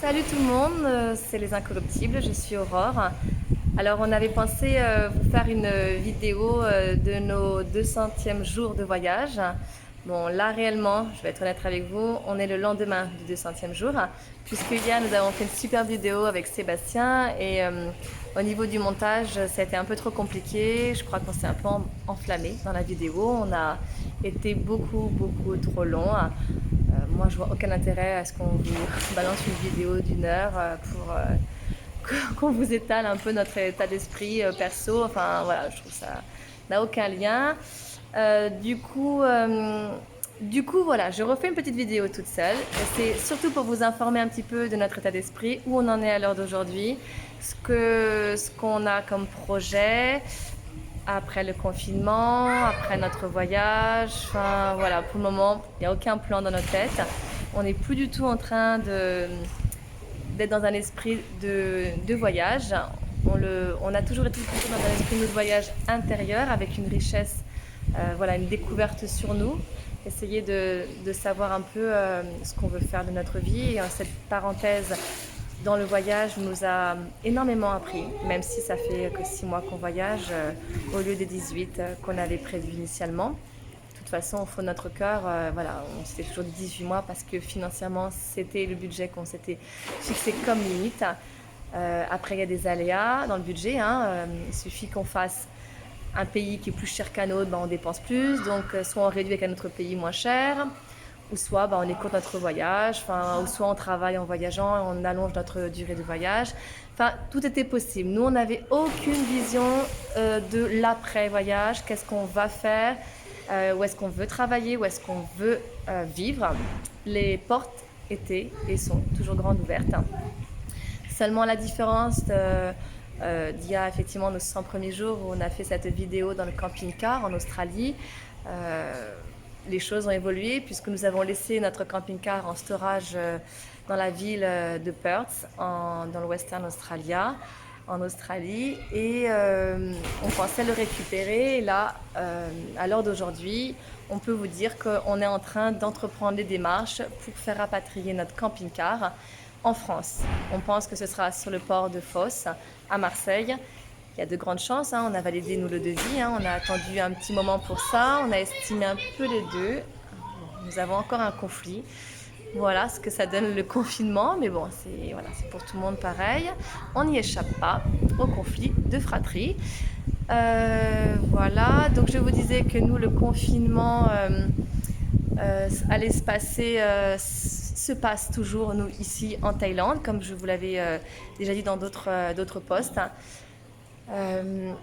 Salut tout le monde, c'est les Incorruptibles, je suis Aurore. Alors on avait pensé vous faire une vidéo de nos 200e jours de voyage. Bon là réellement, je vais être honnête avec vous, on est le lendemain du 200e jour, puisque hier nous avons fait une super vidéo avec Sébastien et au niveau du montage ça a été un peu trop compliqué, je crois qu'on s'est un peu enflammé dans la vidéo, on a été beaucoup trop long. Moi, je vois aucun intérêt à ce qu'on vous balance une vidéo d'1 heure pour qu'on vous étale un peu notre état d'esprit perso. Enfin, voilà, je trouve ça n'a aucun lien. Du coup, voilà, je refais une petite vidéo toute seule. C'est surtout pour vous informer un petit peu de notre état d'esprit, où on en est à l'heure d'aujourd'hui, ce qu'on a comme projet après le confinement, après notre voyage. Enfin, voilà, pour le moment, il n'y a aucun plan dans notre tête. On n'est plus du tout en train d'être dans un esprit de voyage. On a toujours été plutôt dans un esprit de voyage intérieur avec une richesse, voilà, une découverte sur nous. Essayer de savoir un peu ce qu'on veut faire de notre vie. Et cette parenthèse dans le voyage nous a énormément appris, même si ça fait que 6 mois qu'on voyage au lieu des 18 qu'on avait prévu initialement. De toute façon, au fond de notre cœur, voilà, on s'était toujours dit 18 mois parce que financièrement, c'était le budget qu'on s'était fixé comme limite. Après, il y a des aléas dans le budget. Il suffit qu'on fasse un pays qui est plus cher qu'un autre, ben, on dépense plus. Donc, soit on réduit avec un autre pays moins cher, ou soit ben, on écoute notre voyage, ou soit on travaille en voyageant et on allonge notre durée de voyage. Enfin, tout était possible. Nous, on n'avait aucune vision de l'après-voyage, qu'est-ce qu'on va faire, où est-ce qu'on veut travailler, où est-ce qu'on veut vivre. Les portes étaient et sont toujours grandes ouvertes. Seulement la différence d'il y a effectivement nos 100 premiers jours où on a fait cette vidéo dans le camping-car en Australie. Les choses ont évolué puisque nous avons laissé notre camping-car en storage dans la ville de Perth, dans le Western Australia, en Australie. Et on pensait le récupérer. Et là, à l'heure d'aujourd'hui, on peut vous dire qu'on est en train d'entreprendre les démarches pour faire rapatrier notre camping-car en France. On pense que ce sera sur le port de Fos, à Marseille. Il y a de grandes chances, on a validé nous le devis, on a attendu un petit moment pour ça, on a estimé un peu les deux. Nous avons encore un conflit. Voilà ce que ça donne le confinement, mais bon, c'est pour tout le monde pareil. On n'y échappe pas au conflit de fratrie. Voilà, donc je vous disais que nous, le confinement allait se passe toujours, nous, ici en Thaïlande, comme je vous l'avais déjà dit dans d'autres posts.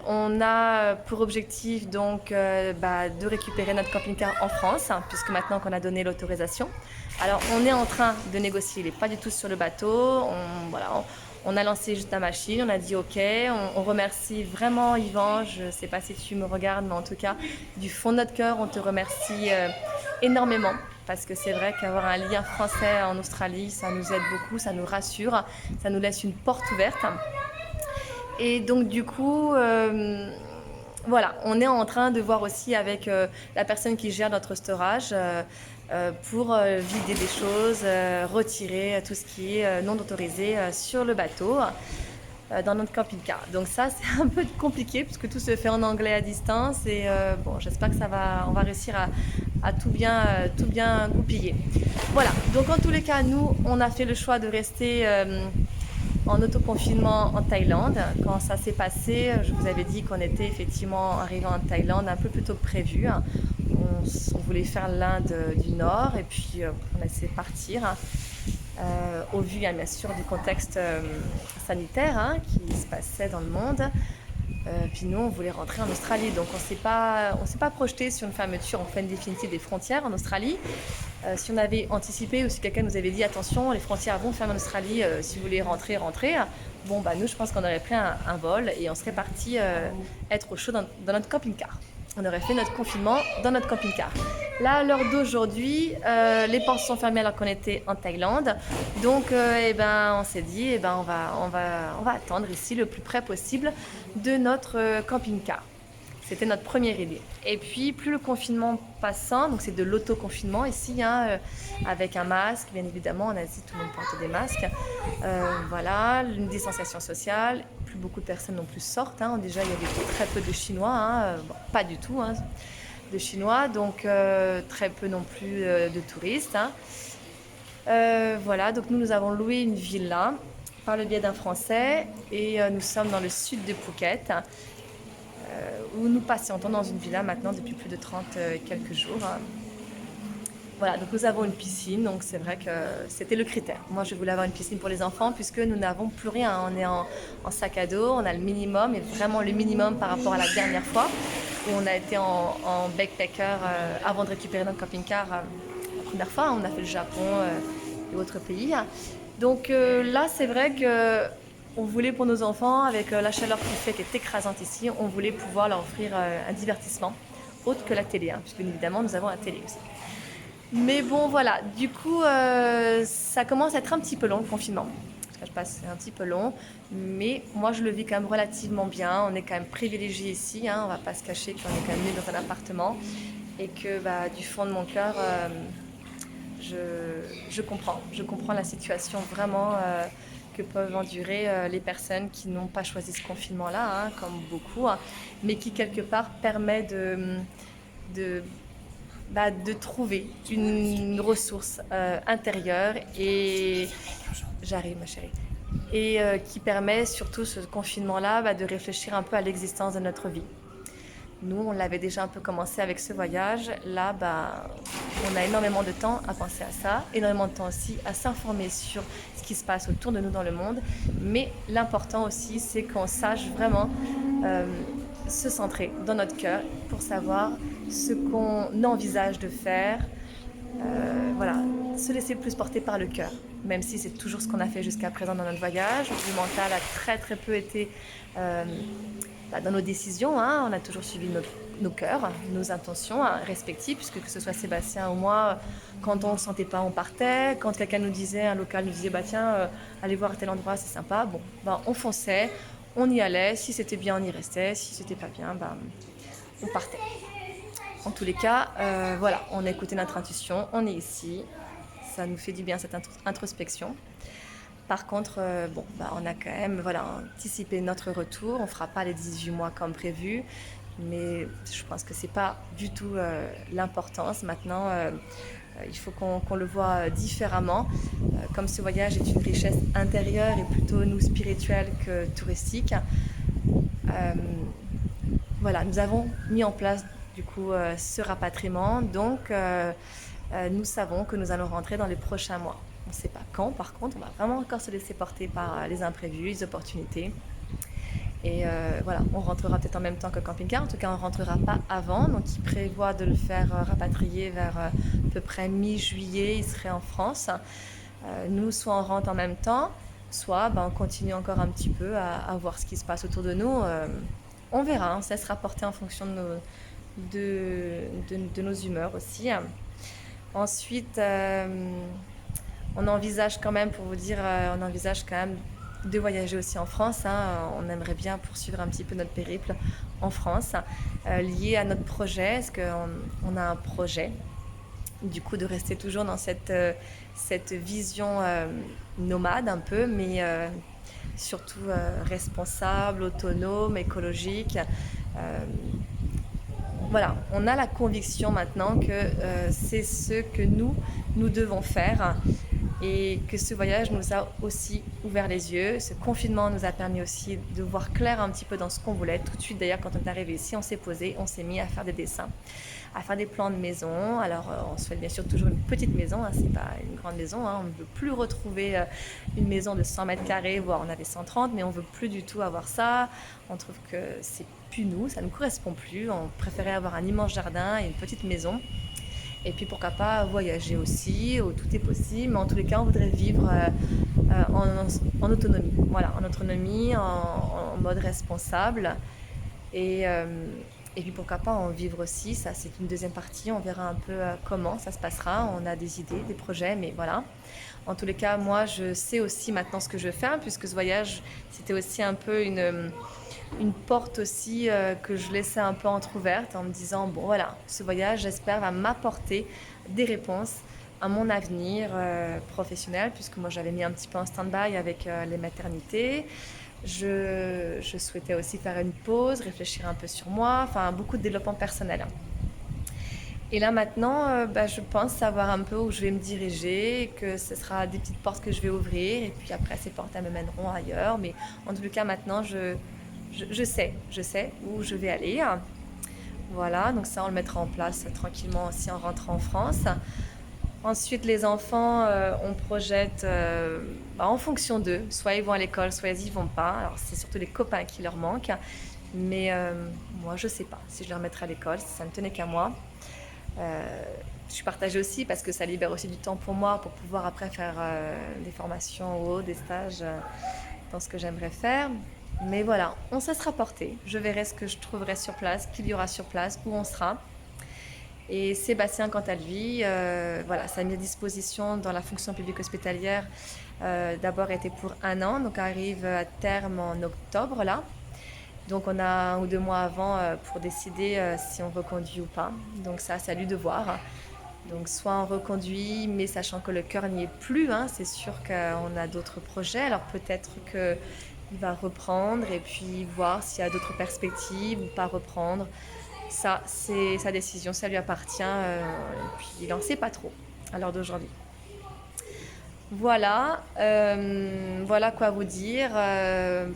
On a pour objectif donc de récupérer notre camping-car en France, puisque maintenant qu'on a donné l'autorisation. Alors on est en train de négocier, il n'est pas du tout sur le bateau. On a lancé juste la machine, on a dit ok, on remercie vraiment Yvan, je ne sais pas si tu me regardes, mais en tout cas du fond de notre cœur, on te remercie énormément. Parce que c'est vrai qu'avoir un lien français en Australie, ça nous aide beaucoup, ça nous rassure, ça nous laisse une porte ouverte. Et donc du coup, voilà, on est en train de voir aussi avec la personne qui gère notre storage pour vider des choses, retirer tout ce qui est non autorisé sur le bateau dans notre camping-car. Donc ça, c'est un peu compliqué puisque tout se fait en anglais à distance et bon, j'espère que on va réussir à tout bien goupiller. Voilà, donc en tous les cas, nous, on a fait le choix de rester en autoconfinement en Thaïlande. Quand ça s'est passé, je vous avais dit qu'on était effectivement arrivé en Thaïlande un peu plus tôt que prévu. On voulait faire l'Inde du Nord et puis on a essayé de partir. Au vu bien sûr du contexte sanitaire qui se passait dans le monde. Puis nous, on voulait rentrer en Australie, donc on s'est pas projeté sur une fermeture en fin définitive des frontières en Australie. Si on avait anticipé ou si quelqu'un nous avait dit attention, les frontières vont fermer en Australie, si vous voulez rentrer, rentrez. Bon, nous, je pense qu'on aurait pris un vol et on serait parti être au chaud dans notre camping-car. On aurait fait notre confinement dans notre camping-car. Là, à l'heure d'aujourd'hui, les portes sont fermées alors qu'on était en Thaïlande. Donc, on s'est dit, on va attendre ici le plus près possible de notre camping-car. C'était notre première idée. Et puis, plus le confinement passant, donc c'est de l'autoconfinement ici, hein, avec un masque, bien évidemment, en Asie, tout le monde porte des masques. Voilà, une distanciation sociale. Plus beaucoup de personnes non plus sortent, hein. Déjà, il y avait très peu de Chinois, hein, bon, pas du tout, hein, de Chinois, donc très peu non plus de touristes, hein. Voilà, donc nous avons loué une villa par le biais d'un Français et nous sommes dans le sud de Phuket où nous patientons dans une villa maintenant depuis plus de 30 quelques jours. Voilà, donc nous avons une piscine, donc c'est vrai que c'était le critère. Moi, je voulais avoir une piscine pour les enfants puisque nous n'avons plus rien. On est en sac à dos, on a le minimum et vraiment le minimum par rapport à la dernière fois où on a été en backpacker avant de récupérer notre camping-car. La première fois, on a fait le Japon et autres pays. Donc là, c'est vrai que on voulait pour nos enfants, avec la chaleur qu'il fait qui est écrasante ici, on voulait pouvoir leur offrir un divertissement autre que la télé, hein, puisque bien évidemment nous avons la télé aussi. Mais bon, voilà, du coup, ça commence à être un petit peu long le confinement. Je passe, c'est un petit peu long, mais moi je le vis quand même relativement bien. On est quand même privilégié ici, hein, on va pas se cacher qu'on est quand même mieux dans un appartement et que bah, du fond de mon cœur, je comprends la situation vraiment que peuvent endurer les personnes qui n'ont pas choisi ce confinement-là, hein, comme beaucoup, hein, mais qui quelque part permet de de trouver une ressource intérieure et j'arrive ma chérie et qui permet surtout ce confinement-là de réfléchir un peu à l'existence de notre vie. Nous, on l'avait déjà un peu commencé avec ce voyage. Là, on a énormément de temps à penser à ça, énormément de temps aussi à s'informer sur ce qui se passe autour de nous dans le monde. Mais l'important aussi, c'est qu'on sache vraiment se centrer dans notre cœur pour savoir ce qu'on envisage de faire. Voilà, se laisser plus porter par le cœur, même si c'est toujours ce qu'on a fait jusqu'à présent dans notre voyage. Le mental a très très peu été dans nos décisions, hein. On a toujours suivi nos cœurs, nos intentions respectives, puisque que ce soit Sébastien ou moi, quand on ne sentait pas, on partait. Quand quelqu'un nous disait, un local nous disait, tiens, allez voir tel endroit, c'est sympa, bon, on fonçait, on y allait. Si c'était bien, on y restait. Si c'était pas bien, on partait. En tous les cas, voilà, on a écouté notre intuition, on est ici, ça nous fait du bien cette introspection. Par contre, on a quand même anticipé notre retour. On ne fera pas les 18 mois comme prévu, mais je pense que ce n'est pas du tout l'importance. Maintenant, il faut qu'on le voit différemment. Comme ce voyage est une richesse intérieure et plutôt nous spirituelle que touristique, nous avons mis en place du coup ce rapatriement. Donc, nous savons que nous allons rentrer dans les prochains mois. On ne sait pas quand, par contre, on va vraiment encore se laisser porter par les imprévus, les opportunités. Et on rentrera peut-être en même temps que le camping-car. En tout cas, on ne rentrera pas avant. Donc, il prévoit de le faire rapatrier vers à peu près mi-juillet. Il serait en France. Nous, soit on rentre en même temps, soit on continue encore un petit peu à voir ce qui se passe autour de nous. On verra, ça sera porté en fonction de nos humeurs aussi. Ensuite, on envisage quand même, pour vous dire, de voyager aussi en France, hein. On aimerait bien poursuivre un petit peu notre périple en France, lié à notre projet. Est-ce qu'on a un projet, du coup, de rester toujours dans cette vision nomade un peu, mais surtout responsable, autonome, écologique. Voilà, on a la conviction maintenant que c'est ce que nous devons faire et que ce voyage nous a aussi ouvert les yeux. Ce confinement nous a permis aussi de voir clair un petit peu dans ce qu'on voulait. Tout de suite d'ailleurs, quand on est arrivé ici, on s'est posé, on s'est mis à faire des dessins, à faire des plans de maison. Alors on souhaite bien sûr toujours une petite maison, hein, c'est pas une grande maison, hein. On ne veut plus retrouver une maison de 100 mètres carrés, voire on avait 130, mais on ne veut plus du tout avoir ça. On trouve que c'est plus nous, ça ne nous correspond plus. On préférait avoir un immense jardin et une petite maison. Et puis pourquoi pas voyager aussi, tout est possible, mais en tous les cas on voudrait vivre en autonomie, voilà, en autonomie, en mode responsable. Et puis pourquoi pas en vivre aussi, ça c'est une deuxième partie, on verra un peu comment ça se passera, on a des idées, des projets, mais voilà. En tous les cas, moi, je sais aussi maintenant ce que je veux faire, puisque ce voyage, c'était aussi un peu une porte aussi que je laissais un peu entrouverte en me disant, bon voilà, ce voyage, j'espère, va m'apporter des réponses à mon avenir professionnel, puisque moi j'avais mis un petit peu en stand-by avec les maternités. Je souhaitais aussi faire une pause, réfléchir un peu sur moi, enfin beaucoup de développement personnel. Et là maintenant, je pense savoir un peu où je vais me diriger, que ce sera des petites portes que je vais ouvrir, et puis après ces portes elles me mèneront ailleurs. Mais en tout cas maintenant, je sais où je vais aller. Voilà, donc ça on le mettra en place tranquillement aussi en rentrant en France. Ensuite, les enfants, on projette en fonction d'eux. Soit ils vont à l'école, soit ils y vont pas. Alors, c'est surtout les copains qui leur manquent. Mais moi, je sais pas si je les remettrai à l'école, si ça ne tenait qu'à moi. Je suis partagée aussi parce que ça libère aussi du temps pour moi pour pouvoir après faire des formations ou des stages dans ce que j'aimerais faire. Mais voilà, on se sera porté. Je verrai ce que je trouverai sur place, qu'il y aura sur place, où on sera. Et Sébastien, quant à lui, voilà, sa mise à disposition dans la fonction publique hospitalière d'abord était pour 1 an, donc arrive à terme en octobre là. Donc on a 1 ou 2 mois avant pour décider si on reconduit ou pas. Donc ça, c'est à lui de voir. Donc soit on reconduit, mais sachant que le cœur n'y est plus, hein, c'est sûr qu'on a d'autres projets. Alors peut-être qu'il va reprendre et puis voir s'il y a d'autres perspectives ou pas reprendre. Ça, c'est sa décision, ça lui appartient. Et puis il n'en sait pas trop à l'heure d'aujourd'hui. Voilà, voilà quoi vous dire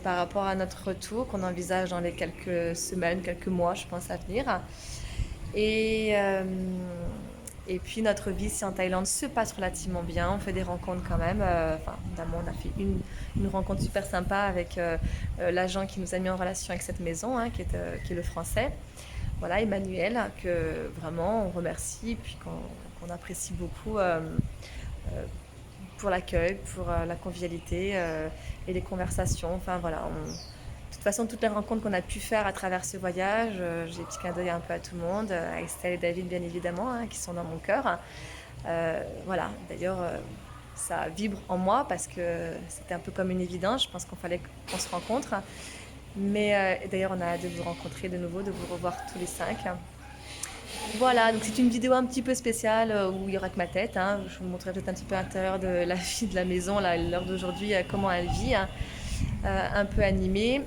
par rapport à notre retour qu'on envisage dans les quelques semaines, quelques mois, je pense, à venir. Et, euh, et puis notre vie ici en Thaïlande se passe relativement bien. On fait des rencontres quand même. Enfin, évidemment, on a fait une rencontre super sympa avec l'agent qui nous a mis en relation avec cette maison, hein, qui est le français. Voilà, Emmanuel, que vraiment on remercie et puis qu'on apprécie beaucoup pour l'accueil, pour la convivialité et les conversations. Enfin voilà, de toute façon, toutes les rencontres qu'on a pu faire à travers ce voyage, j'ai petit clin d'œil un peu à tout le monde, à Estelle et David bien évidemment, hein, qui sont dans mon cœur. Voilà, d'ailleurs, ça vibre en moi parce que c'était un peu comme une évidence. Je pense qu'on fallait qu'on se rencontre. Mais d'ailleurs, on a hâte de vous rencontrer de nouveau, de vous revoir tous les 5. Voilà, donc c'est une vidéo un petit peu spéciale où il y aura que ma tête, hein. Je vous montrerai peut-être un petit peu à l'intérieur de la vie de la maison, là, à l'heure d'aujourd'hui, comment elle vit, hein, un peu animée.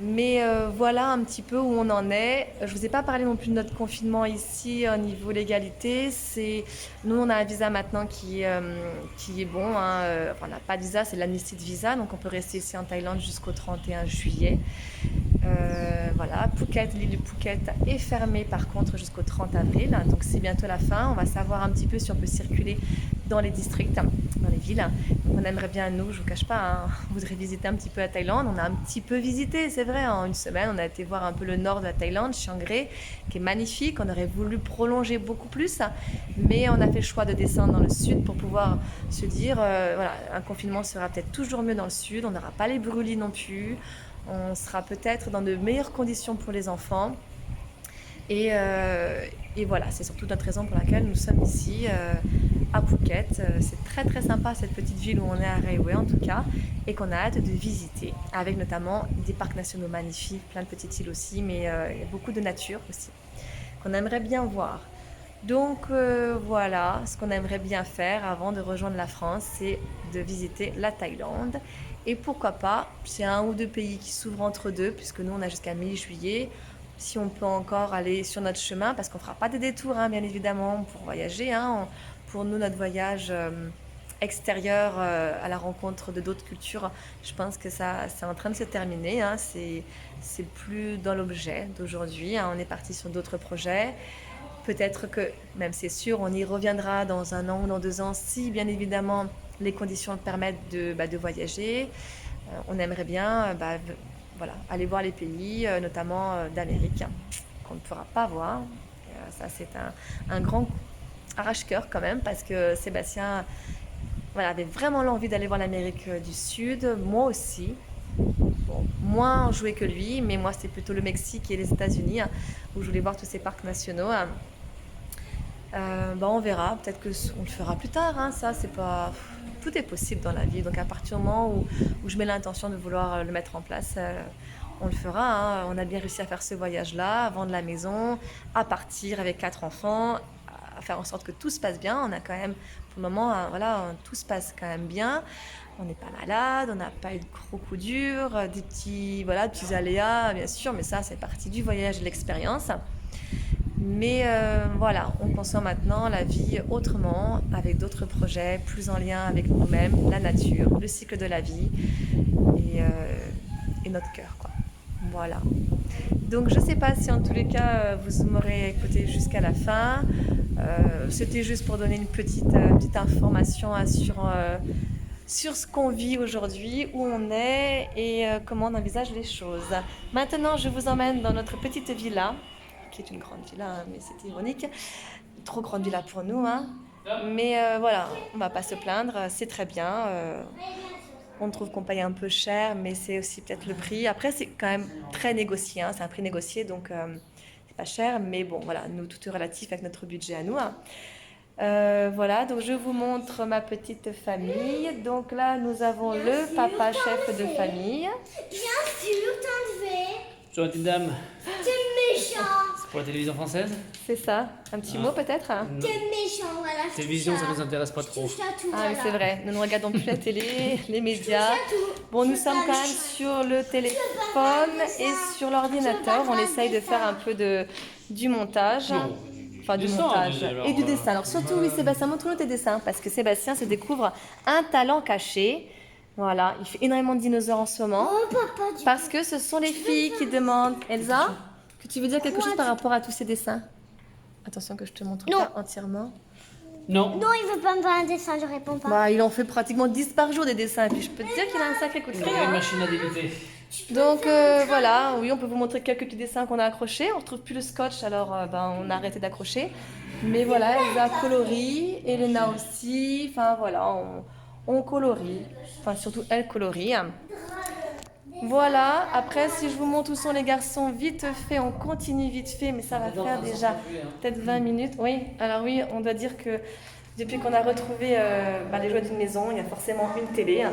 Mais voilà un petit peu où on en est. Je vous ai pas parlé non plus de notre confinement ici au niveau légalité. Nous on a un visa maintenant qui est bon, hein. Enfin, on n'a pas de visa, c'est l'amnistie de visa, donc on peut rester ici en Thaïlande jusqu'au 31 juillet. Voilà, Phuket, l'île de Phuket est fermée par contre jusqu'au 30 avril, donc c'est bientôt la fin. On va savoir un petit peu si on peut circuler dans les districts, dans les villes. Donc on aimerait bien, nous, je vous cache pas, hein, on voudrait visiter un petit peu la Thaïlande. On a un petit peu visité, c'est vrai, en une semaine. On a été voir un peu le nord de la Thaïlande, Chiang Rai, qui est magnifique. On aurait voulu prolonger beaucoup plus, mais on a fait le choix de descendre dans le sud pour pouvoir se dire, voilà, un confinement sera peut-être toujours mieux dans le sud. On n'aura pas les brûlis non plus. On sera peut-être dans de meilleures conditions pour les enfants. Et, euh, et voilà, c'est surtout notre raison pour laquelle nous sommes ici à Phuket. C'est très très sympa cette petite ville où on est à Railway en tout cas et qu'on a hâte de visiter avec notamment des parcs nationaux magnifiques, plein de petites îles aussi, mais il y a beaucoup de nature aussi qu'on aimerait bien voir. Donc voilà, ce qu'on aimerait bien faire avant de rejoindre la France, c'est de visiter la Thaïlande. Et pourquoi pas, c'est 1 ou 2 pays qui s'ouvrent entre deux, puisque nous on a jusqu'à mi-juillet. Si on peut encore aller sur notre chemin, parce qu'on ne fera pas des détours, hein, bien évidemment, pour voyager. Hein. Pour nous, notre voyage extérieur à la rencontre de d'autres cultures, je pense que ça, c'est en train de se terminer. Hein. C'est plus dans l'objet d'aujourd'hui. Hein. On est parti sur d'autres projets. Peut-être que, même c'est sûr, on y reviendra dans 1 an ou dans 2 ans, si bien évidemment les conditions le permettent de voyager. On aimerait bien voilà, aller voir les pays, notamment d'Amérique, qu'on ne pourra pas voir. Ça, c'est un grand arrache-cœur quand même, parce que Sébastien voilà, avait vraiment l'envie d'aller voir l'Amérique du Sud, moi aussi. Bon, moins joué que lui, mais moi c'était plutôt le Mexique et les États-Unis, hein, où je voulais voir tous ces parcs nationaux. On verra, peut-être qu'on le fera plus tard, hein, ça c'est pas... tout est possible dans la vie. Donc à partir du moment où je mets l'intention de vouloir le mettre en place, on le fera. Hein. On a bien réussi à faire ce voyage-là, à vendre la maison, à partir avec 4 enfants, à faire en sorte que tout se passe bien. On a quand même, pour le moment, voilà, tout se passe quand même bien. On n'est pas malade, on n'a pas eu de gros coups durs, des petits aléas, bien sûr, mais ça, c'est partie du voyage et de l'expérience. Mais voilà, on conçoit maintenant la vie autrement, avec d'autres projets, plus en lien avec nous-mêmes, la nature, le cycle de la vie et notre cœur, quoi. Voilà. Donc je ne sais pas si en tous les cas vous m'aurez écouté jusqu'à la fin. C'était juste pour donner une petite information sur ce qu'on vit aujourd'hui, où on est et comment on envisage les choses. Maintenant, je vous emmène dans notre petite villa, qui est une grande villa, hein, mais c'est ironique. Trop grande villa pour nous, hein. Mais voilà, on ne va pas se plaindre, c'est très bien. On trouve qu'on paye un peu cher, mais c'est aussi peut-être le prix. Après, c'est quand même très négocié, hein, c'est un prix négocié, donc c'est pas cher. Mais bon, voilà, nous, tout est relatif avec notre budget à nous. Hein. Voilà, donc je vous montre ma petite famille. Donc là, nous avons le papa chef de famille. Bien sûr, t'en devais. Bonjour la petite dame, T'es méchant. c'est pour la télévision française? C'est ça, un petit mot peut-être? Non. T'es méchant, voilà. je Télévision, touche ça à- nous intéresse pas je trop. touche à tout, Ah oui, voilà. c'est vrai, nous ne regardons plus la télé, les médias. Bon, nous sommes quand même sur le téléphone et sur l'ordinateur. On essaye de faire un peu du montage. Non. Enfin, du Dessin, montage alors, et du dessin. Alors surtout, oui, Sébastien, montre-nous tes dessins, parce que Sébastien se découvre un talent caché. Voilà, il fait énormément de dinosaures en ce moment. Oh, papa, Parce que ce sont les filles qui demandent. Elsa, que tu veux dire quelque chose par rapport à tous ces dessins? Attention que je te montre Non. pas entièrement. Non. Non, il veut pas me faire un dessin, je réponds pas. Bah, il en fait pratiquement 10 par jour des dessins. Et puis je peux te dire qu'il a un sacré coup de Il feu. y a une Hein. machine à débiter. Donc voilà, oui, on peut vous montrer quelques petits dessins qu'on a accrochés. On retrouve plus le scotch, alors on a arrêté d'accrocher. Mais voilà, Elsa colorie, Elena aussi. Enfin voilà, on colorie. Enfin surtout elle colorie. Voilà, après si je vous montre où sont les garçons, vite fait, on continue vite fait, mais ça va faire déjà peut-être 20 minutes. Oui, alors oui, on doit dire que depuis qu'on a retrouvé les joies d'une maison, il y a forcément une télé.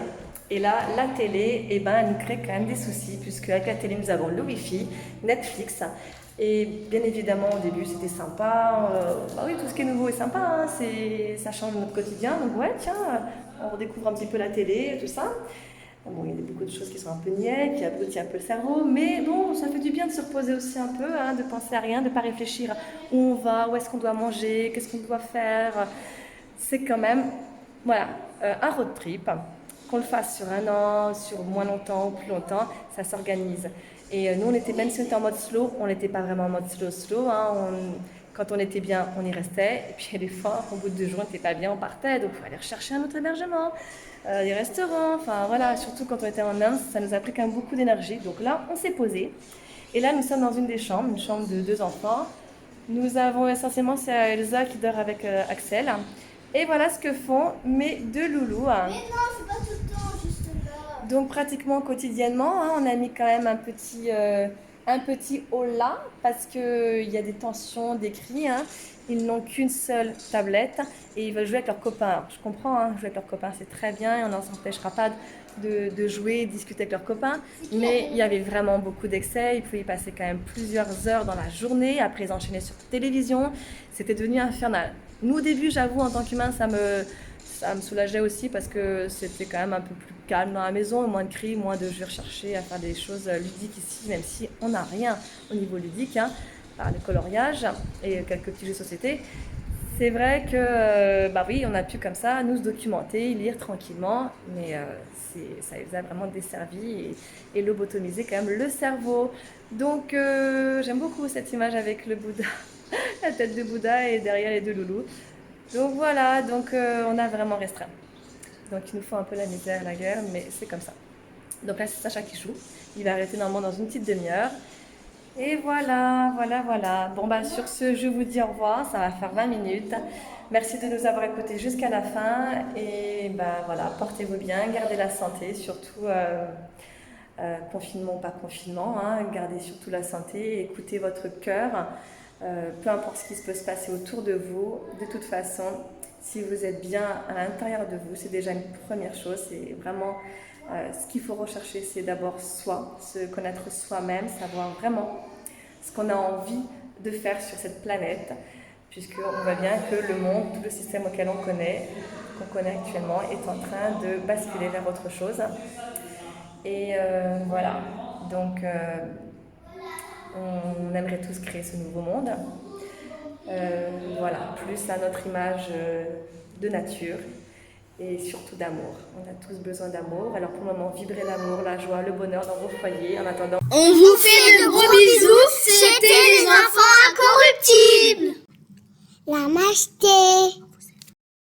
Et là, la télé, elle nous crée quand même des soucis, puisque avec la télé, nous avons le Wi-Fi, Netflix. Et bien évidemment, au début, c'était sympa. Oui, tout ce qui est nouveau est sympa, hein, ça change notre quotidien. Donc ouais, tiens, on redécouvre un petit peu la télé, tout ça. Bon, il y a beaucoup de choses qui sont un peu niais, qui abrutit un peu le cerveau, mais bon, ça fait du bien de se reposer aussi un peu, hein, de penser à rien, de ne pas réfléchir où on va, où est-ce qu'on doit manger, qu'est-ce qu'on doit faire. C'est quand même, voilà, un road trip. Qu'on le fasse sur un an, sur moins longtemps ou plus longtemps, ça s'organise. Et nous, même si on était en mode slow, on n'était pas vraiment en mode slow. Hein, quand on était bien, on y restait. Et puis des fois, au bout de 2 jours, on n'était pas bien, on partait. Donc il fallait rechercher un autre hébergement, des restaurants. Enfin voilà, surtout quand on était en Inde, ça nous a pris quand même beaucoup d'énergie. Donc là, on s'est posé. Et là, nous sommes dans une des chambres, une chambre de 2 enfants. Nous avons essentiellement, c'est Elsa qui dort avec Axel. Et voilà ce que font mes 2 loulous. Mais non, c'est pas tout le temps, juste là. Donc pratiquement quotidiennement, hein, on a mis quand même un petit holà parce qu'il y a des tensions, des cris. Hein. Ils n'ont qu'une seule tablette et ils veulent jouer avec leurs copains. Alors, je comprends, hein, jouer avec leurs copains c'est très bien et on n'en s'empêchera pas de jouer et de discuter avec leurs copains. Mais il y avait vraiment beaucoup d'excès, ils pouvaient y passer quand même plusieurs heures dans la journée, après ils enchaînaient sur télévision, c'était devenu infernal. Nous au début, j'avoue, en tant qu'humain, ça me soulageait aussi parce que c'était quand même un peu plus calme dans la maison, moins de cris, moins de je vais rechercher à faire des choses ludiques ici, même si on n'a rien au niveau ludique, hein, par le coloriage et quelques petits jeux de société. C'est vrai que, oui, on a pu comme ça nous se documenter, lire tranquillement, mais ça les a vraiment desservis et lobotomisé quand même le cerveau. Donc j'aime beaucoup cette image avec le Bouddha, la tête de Bouddha et derrière les 2 loulous. Donc voilà, on a vraiment restreint. Donc il nous faut un peu la misère, la guerre, mais c'est comme ça. Donc là c'est Sacha qui joue, il va arrêter normalement dans une petite demi-heure. Et voilà. Bon sur ce, je vous dis au revoir, ça va faire 20 minutes. Merci de nous avoir écoutés jusqu'à la fin. Et voilà, portez-vous bien, gardez la santé, surtout confinement ou pas confinement, hein, gardez surtout la santé, écoutez votre cœur. Peu importe ce qui peut se passer autour de vous, de toute façon, Si vous êtes bien à l'intérieur de vous, c'est déjà une première chose. C'est vraiment ce qu'il faut rechercher, c'est d'abord soi, se connaître soi-même, savoir vraiment ce qu'on a envie de faire sur cette planète, puisqu'on voit bien que le monde, tout le système auquel qu'on connaît actuellement, est en train de basculer vers autre chose. Et voilà, donc on aimerait tous créer ce nouveau monde. Voilà, plus à notre image de nature et surtout d'amour. On a tous besoin d'amour. Alors pour le moment, vibrez l'amour, la joie, le bonheur dans vos foyers. En attendant, On vous fait de gros bisous. C'était les enfants incorruptibles. Namasté.